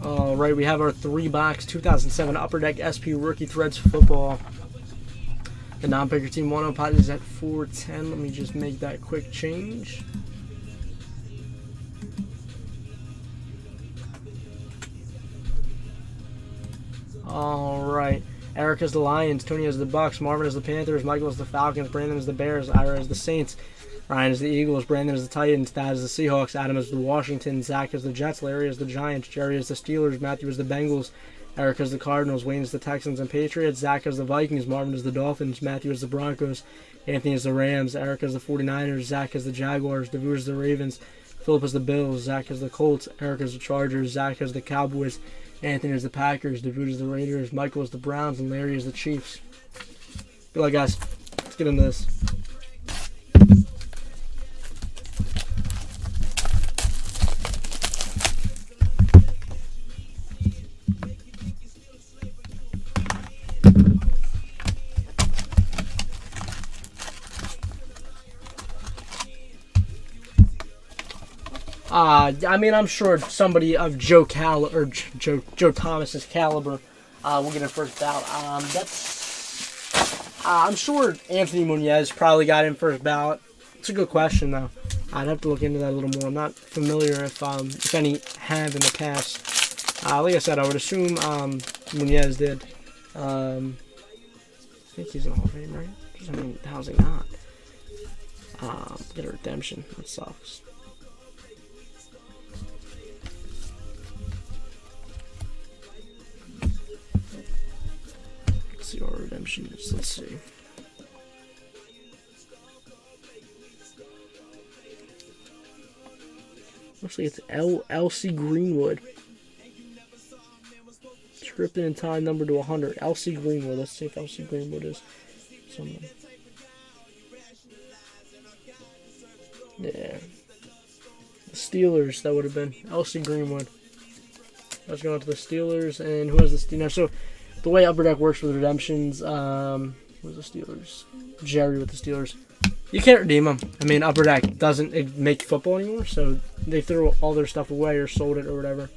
All right, we have our 3-box 2007 Upper Deck SP Rookie Threads football. The non-picker team 1-0 pot is at 410. Let me just make that quick change. All right. Eric has the Lions, Tony has the Bucks, Marvin has the Panthers, Michael has the Falcons, Brandon has the Bears, Ira has the Saints, Ryan has the Eagles, Brandon has the Titans, Thad has the Seahawks, Adam has the Washington, Zach has the Jets, Larry has the Giants, Jerry has the Steelers, Matthew has the Bengals, Eric has the Cardinals, Wayne has the Texans and Patriots, Zach has the Vikings, Marvin has the Dolphins, Matthew has the Broncos, Anthony has the Rams, Eric has the 49ers, Zach has the Jaguars, Davu has the Ravens, Philip has the Bills, Zach has the Colts, Eric has the Chargers, Zach has the Cowboys, Anthony is the Packers, David is the Raiders, Michael is the Browns, and Larry is the Chiefs. Good luck, guys. Let's get into this. I mean, I'm sure somebody of Joe Thomas's caliber will get a first ballot. I'm sure Anthony Muñez probably got in first ballot. It's a good question, though. I'd have to look into that a little more. I'm not familiar if any have in the past. Like I said, I would assume Muñez did. I think he's in the Hall of Fame, right? I mean, how's he not? Get a redemption. That sucks. See our redemptions. Let's see. Looks like it's LC Greenwood. Scripted in time, number to 100. LC Greenwood. Let's see if LC Greenwood is someone. Yeah. The Steelers, that would have been LC Greenwood. Let's go on to the Steelers. And who has the Steelers? So, the way Upper Deck works with redemptions, who's the Steelers? Jerry with the Steelers. You can't redeem them. I mean, Upper Deck doesn't make football anymore, so they threw all their stuff away or sold it or whatever.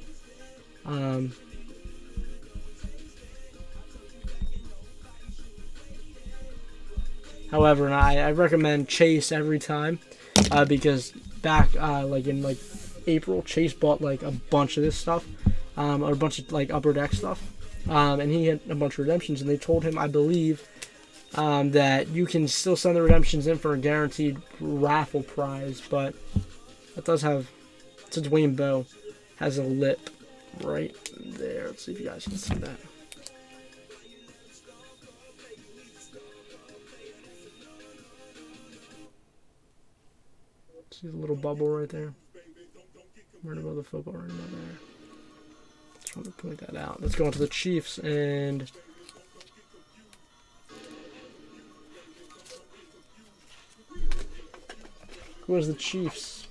However, I recommend Chase every time because back in April, Chase bought a bunch of this stuff, or a bunch of Upper Deck stuff. And he had a bunch of redemptions, and they told him, I believe, that you can still send the redemptions in for a guaranteed raffle prize, but that does have, since Wayne Bowe has a lip right there. Let's see if you guys can see that. See the little bubble right there? Right above the football, right above there. Just want to point that out. Let's go into the Chiefs and who has the Chiefs?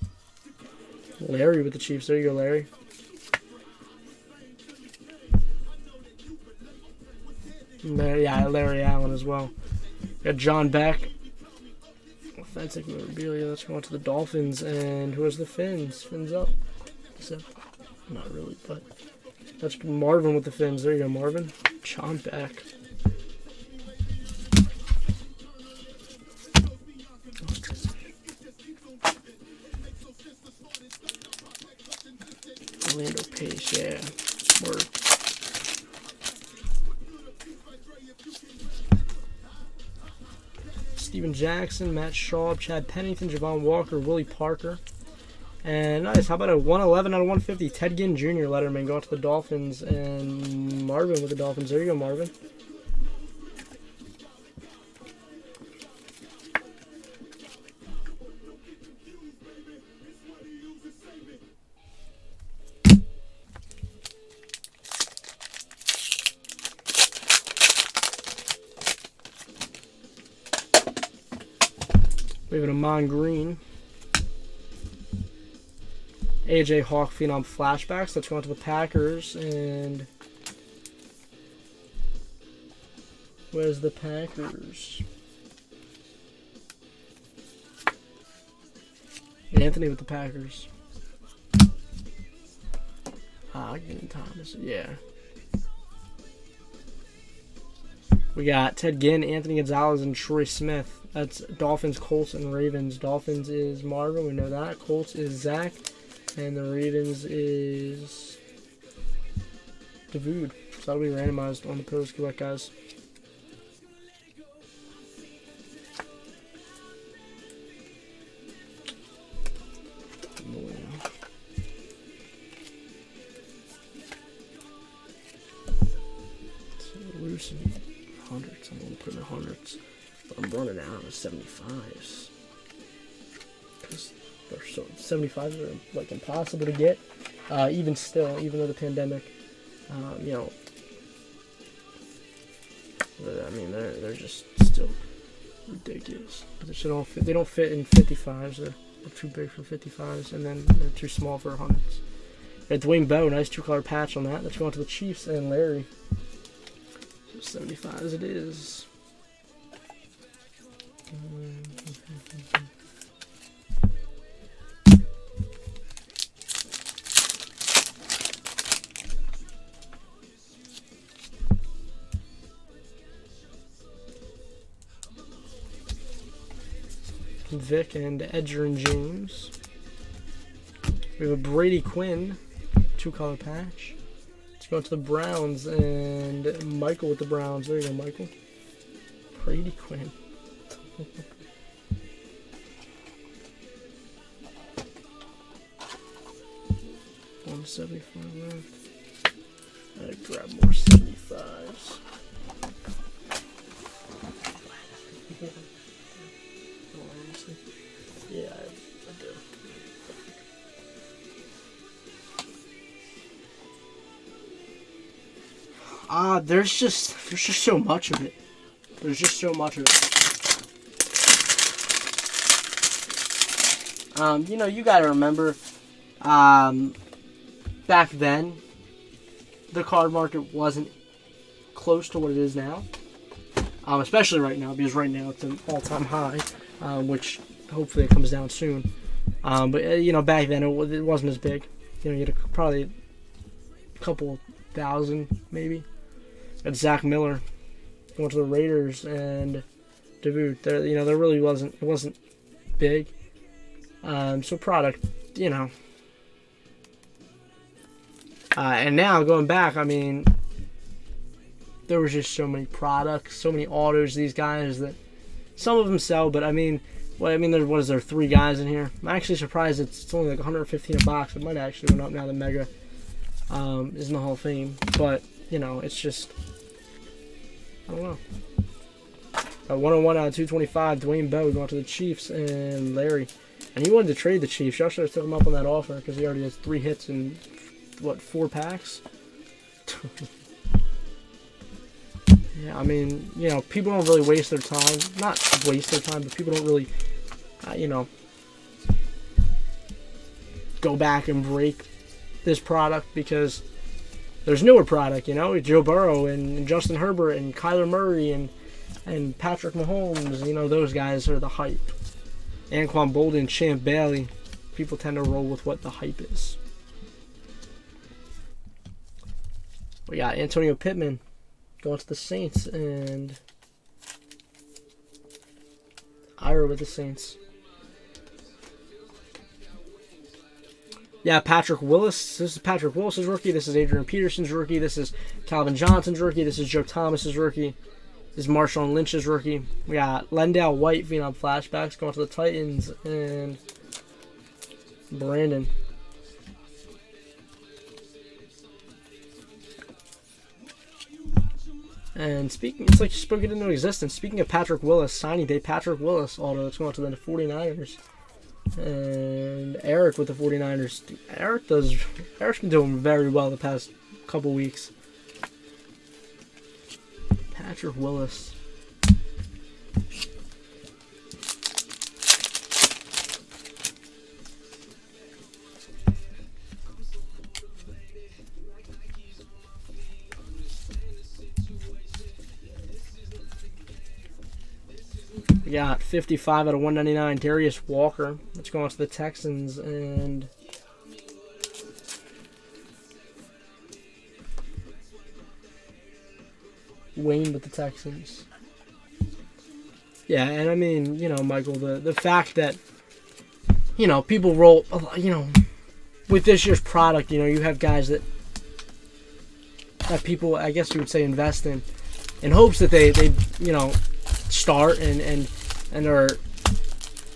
Larry with the Chiefs. There you go, Larry. Yeah, Larry Allen as well. Got John Beck. Authentic memorabilia. Let's go on to the Dolphins and who has the Fins? Fins up. So, not really, but that's Marvin with the Fins. There you go, Marvin. John Beck. Orlando Pace, yeah. Word. Steven Jackson, Matt Schaub, Chad Pennington, Javon Walker, Willie Parker. And nice, how about a 111 out of 150? Ted Ginn Jr. Letterman going to the Dolphins. And Marvin with the Dolphins. There you go, Marvin. We have an Amon Green. AJ Hawk Phenom flashbacks. Let's go on to the Packers. And where's the Packers? Anthony with the Packers. Ogden Thomas, yeah. We got Ted Ginn, Anthony Gonzalez, and Troy Smith. That's Dolphins, Colts, and Ravens. Dolphins is Marvin, we know that. Colts is Zach, and the Ravens is Davude. So that'll be randomized on the Pros Collect, guys. Loosen hundreds. I'm gonna put in hundreds, but I'm running out of 75s because they're so 75s are like impossible to get. Even still, even though the pandemic, you know, I mean they're just still ridiculous. But they don't fit. They don't fit in 55s. They're too big for 55s, and then they're too small for hundreds. Got Dwayne Bowe, nice 2-color patch on that. That's going to the Chiefs and Larry. 75 as it is. Vic and Edgerrin James. We have a Brady Quinn 2-color patch. Let's go to the Browns and Michael with the Browns. There you go, Michael. Brady Quinn. 175 left. I grab more 75s. Yeah, I do. There's just so much of it. There's just so much of it. You know, you gotta remember, back then, the card market wasn't close to what it is now. Especially right now, because right now it's an all-time high, which hopefully it comes down soon. But you know, back then it wasn't as big. You know, you had probably a couple thousand, maybe. Got Zach Miller going to the Raiders and Davude. There really wasn't big. So product, you know. And now going back, I mean, there was just so many products, so many autos. These guys that some of them sell, but I mean, there 3 guys in here. I'm actually surprised it's only like 115 a box. It might actually went up now that Mega is in the Hall of Fame, but you know, it's just, I don't know. 101 out of 225. Dwayne Bowe going to the Chiefs and Larry, and he wanted to trade the Chiefs. Y'all should have took him up on that offer because he already has 3 hits in 4 packs. Yeah, I mean, you know, people don't really waste their time. Not waste their time, but people don't really, you know, go back and break this product because there's newer product, you know, Joe Burrow and Justin Herbert and Kyler Murray and Patrick Mahomes. You know, those guys are the hype. Anquan Bolden, Champ Bailey. People tend to roll with what the hype is. We got Antonio Pittman going to the Saints and Ira with the Saints. Yeah, Patrick Willis. This is Patrick Willis' rookie. This is Adrian Peterson's rookie. This is Calvin Johnson's rookie. This is Joe Thomas's rookie. This is Marshawn Lynch's rookie. We got Lendale White, Phenom Flashbacks, going to the Titans, and Brandon. And speaking, it's like you spoke it into existence. Speaking of Patrick Willis, signing day Patrick Willis auto. It's going to the 49ers. And Eric with the 49ers. Dude, Eric's been doing very well the past couple weeks. Patrick Willis. We got 55 out of 199, Darius Walker. Let's go on to the Texans and Wayne with the Texans. Yeah, and I mean, you know, Michael, the fact that, you know, people roll, you know, with this year's product, you know, you have guys that people, I guess you would say, invest in hopes that they you know, start and are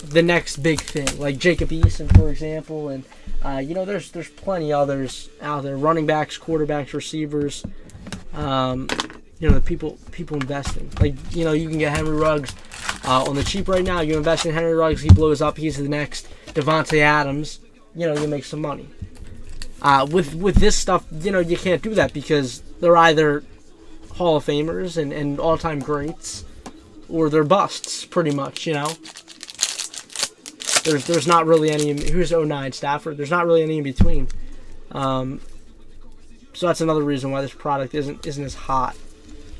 the next big thing, like Jacob Eason, for example, and you know, there's plenty others out there, running backs, quarterbacks, receivers, you know, the people investing. Like, you know, you can get Henry Ruggs on the cheap right now. You invest in Henry Ruggs, he blows up, he's the next Devontae Adams. You know, you make some money. With this stuff, you know, you can't do that because they're either Hall of Famers and all-time greats, or they're busts, pretty much, you know. There's not really any. Who's 09 Stafford? There's not really any in between. So that's another reason why this product isn't as hot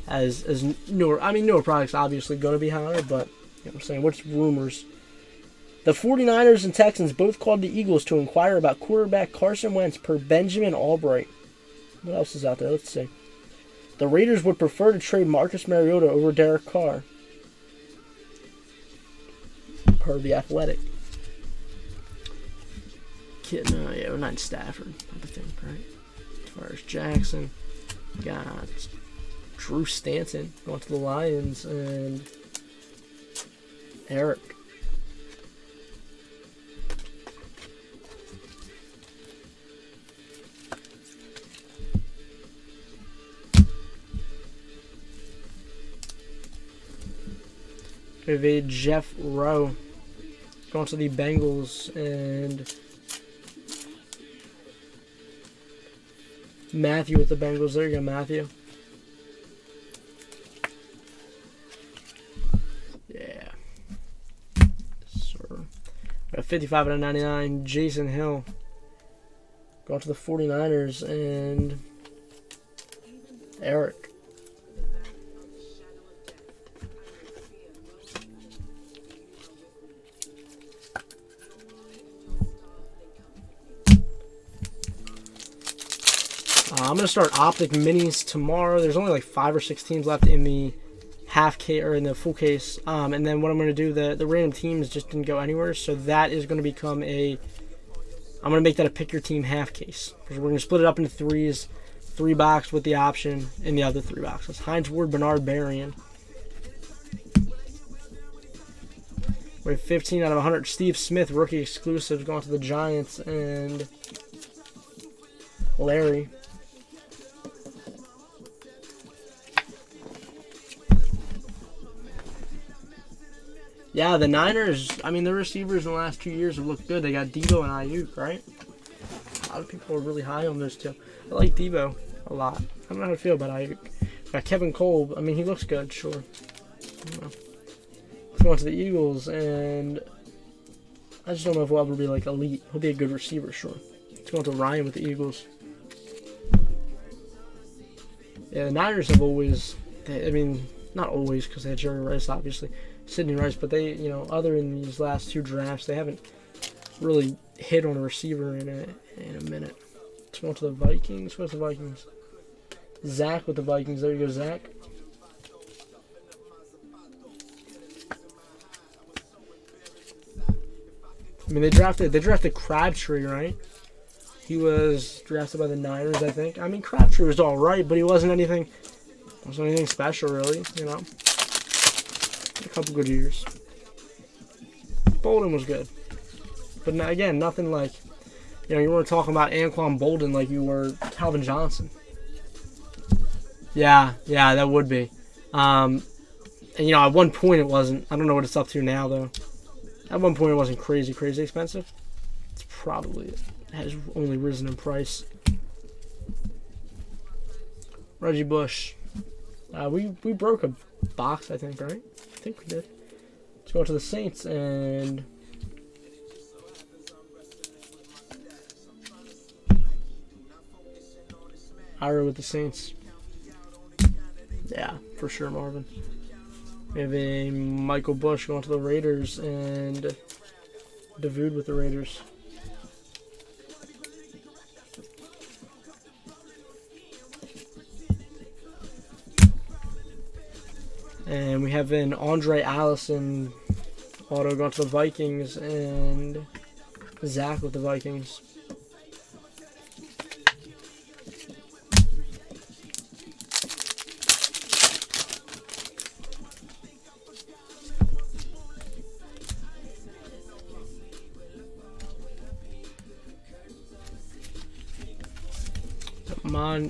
as newer. I mean, newer products obviously going to be higher, but you know what I'm saying, what's rumors? The 49ers and Texans both called the Eagles to inquire about quarterback Carson Wentz per Benjamin Albright. What else is out there? Let's see. The Raiders would prefer to trade Marcus Mariota over Derek Carr, per The Athletic. Yeah, we're not Stafford, I think, right? As far as Jackson, got Drew Stanton going to the Lions, and Eric. We have a Jeff Rowe going to the Bengals, and Matthew with the Bengals. There you go, Matthew. Yeah. Sir. 55 out of 99. Jason Hill going to the 49ers, and Eric. I'm going to start Optic Minis tomorrow. There's only like 5 or 6 teams left in the half case or in the full case. And then what I'm going to do, the random teams just didn't go anywhere. So that is going to become I'm going to make that a pick your team half case. We're going to split it up into 3s, 3 box with the option in the other 3 boxes. Hines Ward, Bernard Berrian. We have 15 out of 100. Steve Smith, rookie exclusive, going to the Giants, and Larry. Yeah, the Niners, I mean, the receivers in the last 2 years have looked good. They got Debo and Ayuk, right? A lot of people are really high on those two. I like Debo a lot. I don't know how to feel about Ayuk. Got Kevin Cole. I mean, he looks good, sure. I don't know. Let's go on to the Eagles, and I just don't know if he'll ever be, like, elite. He'll be a good receiver, sure. Let's go on to Ryan with the Eagles. Yeah, the Niners have always, I mean, not always because they had Jerry Rice, obviously. Sidney Rice, but they, you know, other than these last 2 drafts, they haven't really hit on a receiver in a minute. Let's go on to the Vikings. What's the Vikings? Zach with the Vikings. There you go, Zach. I mean, they drafted Crabtree, right? He was drafted by the Niners, I think. I mean, Crabtree was all right, but he wasn't anything special, really, you know. A couple good years. Bolden was good. But again, nothing like, you know, you weren't talking about Anquan Bolden like you were Calvin Johnson. Yeah, that would be. And, you know, at one point it wasn't. I don't know what it's up to now, though. At one point it wasn't crazy expensive. It's probably, it has only risen in price. Reggie Bush. We broke a box, I think, right? I think we did. Let's go to the Saints, and Ira with the Saints. Yeah, for sure, Marvin. We have a Michael Bush going to the Raiders, and Davude with the Raiders. And we have an Andre Allison auto going to the Vikings, and Zach with the Vikings.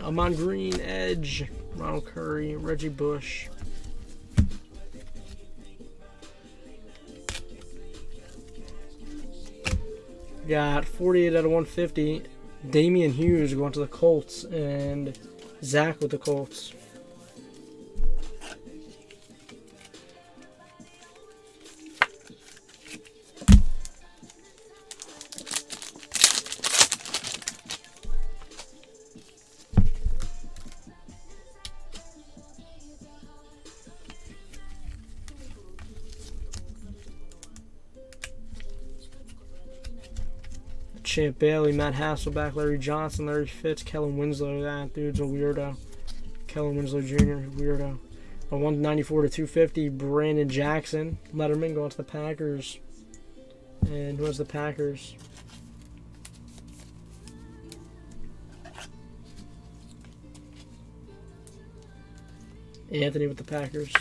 Amon Green, Edge, Ronald Curry, Reggie Bush. Got 48 out of 150. Damian Hughes going to the Colts, and Zach with the Colts. Champ Bailey, Matt Hasselbeck, Larry Johnson, Larry Fitz, Kellen Winslow. That dude's a weirdo. Kellen Winslow Jr., weirdo. A 194 to 250, Brandon Jackson. Letterman going to the Packers. And who has the Packers? Anthony with the Packers.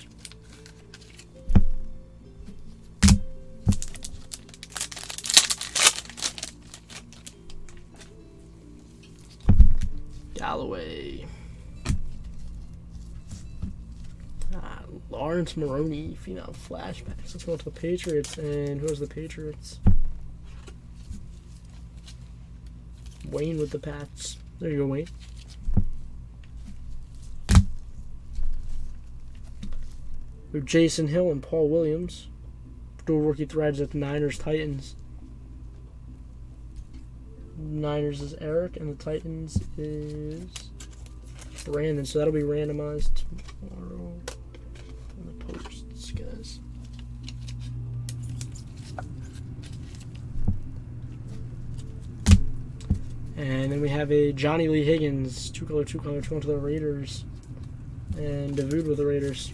Galloway. Lawrence Maroney, Phenom Flashbacks. Let's go to the Patriots. And who has the Patriots? Wayne with the Pats. There you go, Wayne. We have Jason Hill and Paul Williams. Dual rookie threads at the Niners, Titans. Niners is Eric, and the Titans is Brandon. So that'll be randomized tomorrow on the posts, guys. And then we have a Johnny Lee Higgins, two color, going to the Raiders, and Davude with the Raiders.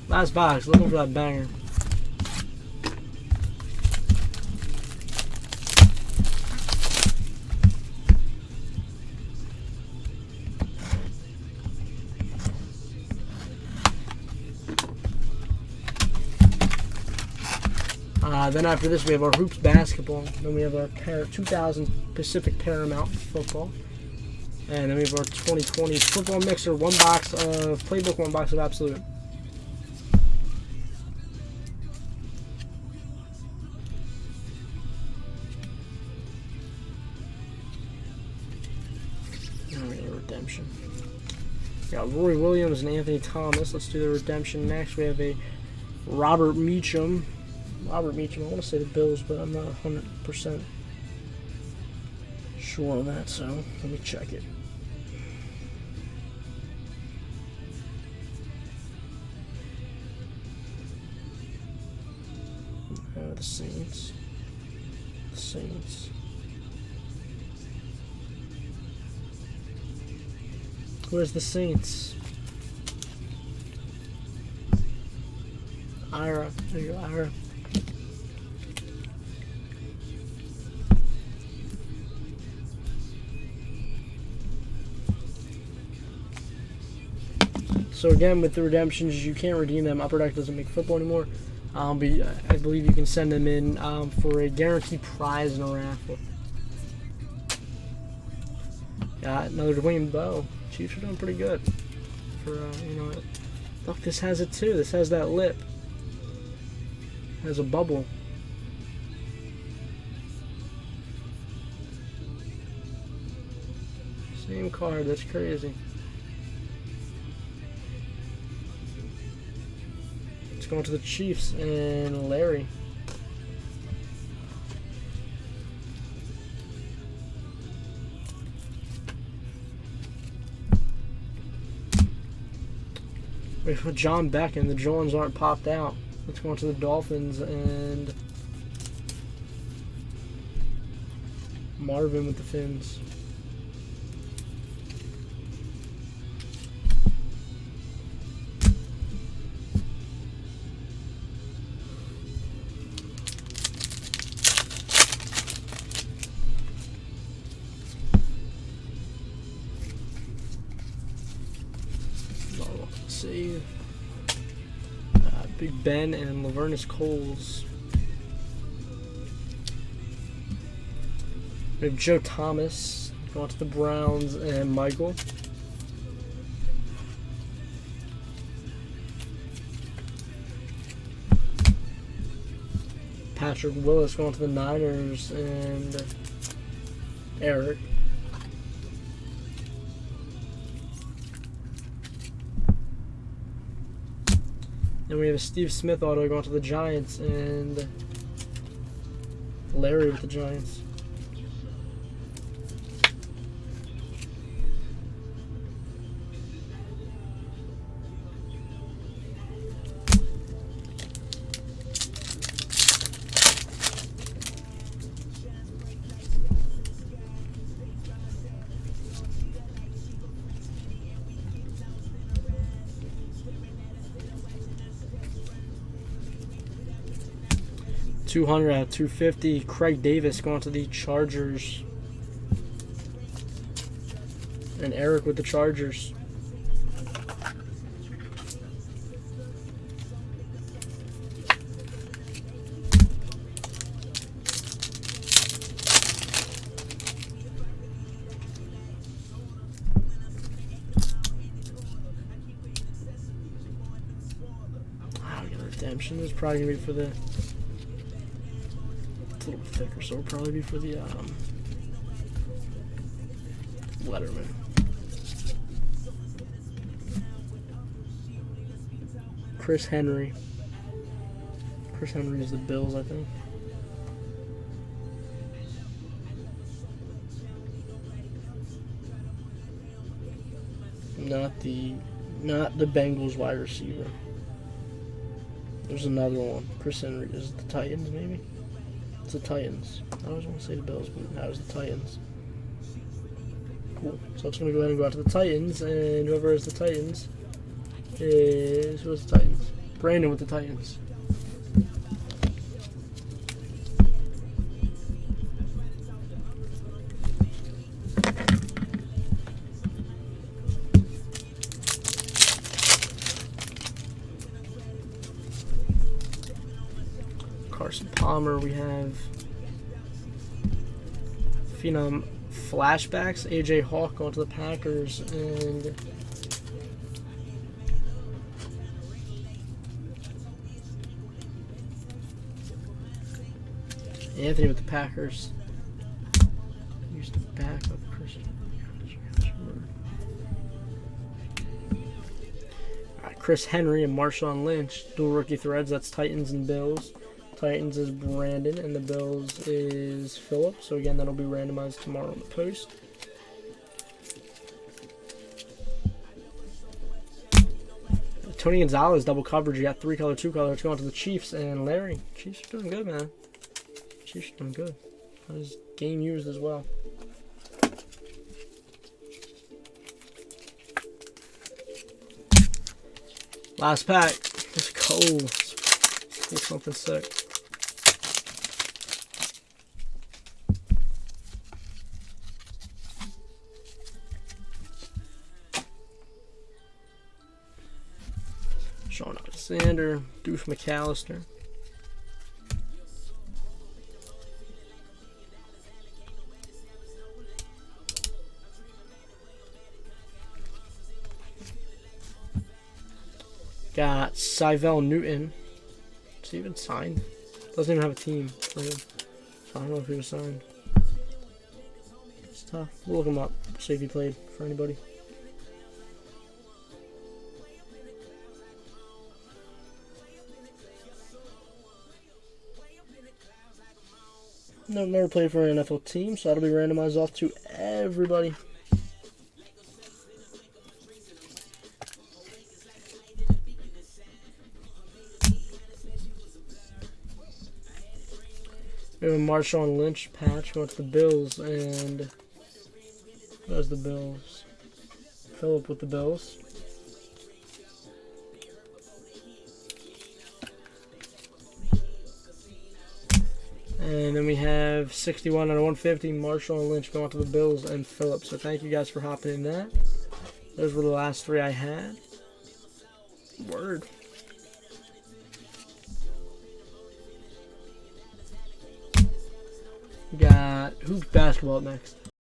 Last box, looking for that banger. Then after this we have our Hoops basketball. Then we have our 2000 Pacific Paramount football. And then we have our 2020 football mixer, one box of Playbook, one box of Absolute. Redemption. We got Roy Williams and Anthony Thomas. Let's do the redemption next. We have a Robert Meacham. I want to say the Bills, but I'm not 100% sure on that, so let me check it. The Saints. The Saints. Where's the Saints? Ira. There you go, Ira. So again, with the redemptions, you can't redeem them. Upper Deck doesn't make football anymore. But I believe you can send them in for a guaranteed prize in a raffle. Got another Dwayne Bowe. Chiefs are doing pretty good. For look, this has it too. This has that lip. It has a bubble. Same card. That's crazy. Going to the Chiefs and Larry. Wait for John Beck, and the Jones aren't popped out. Let's go on to the Dolphins and Marvin with the Fins. See, Big Ben and Lavernus Coles. We have Joe Thomas going to the Browns and Michael. Patrick Willis going to the Niners and Eric. And we have a Steve Smith auto going to the Giants and Larry with the Giants. $200 out of $250. Craig Davis going to the Chargers. And Eric with the Chargers. I'll get a redemption. This is probably going to be for the... a little bit thicker, so it'll probably be for the Letterman. Chris Henry. Chris Henry is the Bills, I think. Not the Bengals wide receiver. There's another one. Chris Henry is the Titans, maybe. It's the Titans. I always want to say the Bills, but now it's the Titans. Cool. So it's going to go ahead and go out to the Titans, and whoever is the Titans is... who is the Titans? Brandon with the Titans. Carson Palmer, we have Phenom Flashbacks, AJ Hawk going to the Packers, and Anthony with the Packers. Used to back up Chris. Alright, Chris Henry and Marshawn Lynch, dual rookie threads. That's Titans and Bills. Titans is Brandon, and the Bills is Philip. So again, that'll be randomized tomorrow on the post. Tony Gonzalez, double coverage. You got 3-color, 2-color. It's going to the Chiefs and Larry. Chiefs are doing good, man. Chiefs are doing good. That is game used as well. Last pack. Let's go. Let's pull something sick. Sean Alexander, Deuce McAllister. Got Syvelle Newton. Is he even signed? Doesn't even have a team for him. So I don't know if he was signed. It's tough. We'll look him up. See if he played for anybody. No, never played for an NFL team, so that'll be randomized off to everybody. We have a Marshawn Lynch patch going to the Bills, and there's the Bills. Phillip with the Bills. And then we have 61 out of 150, Marshawn Lynch going to the Bills and Phillip. So thank you guys for hopping in that. Those were the last three I had. Word. Got, who's basketball up next?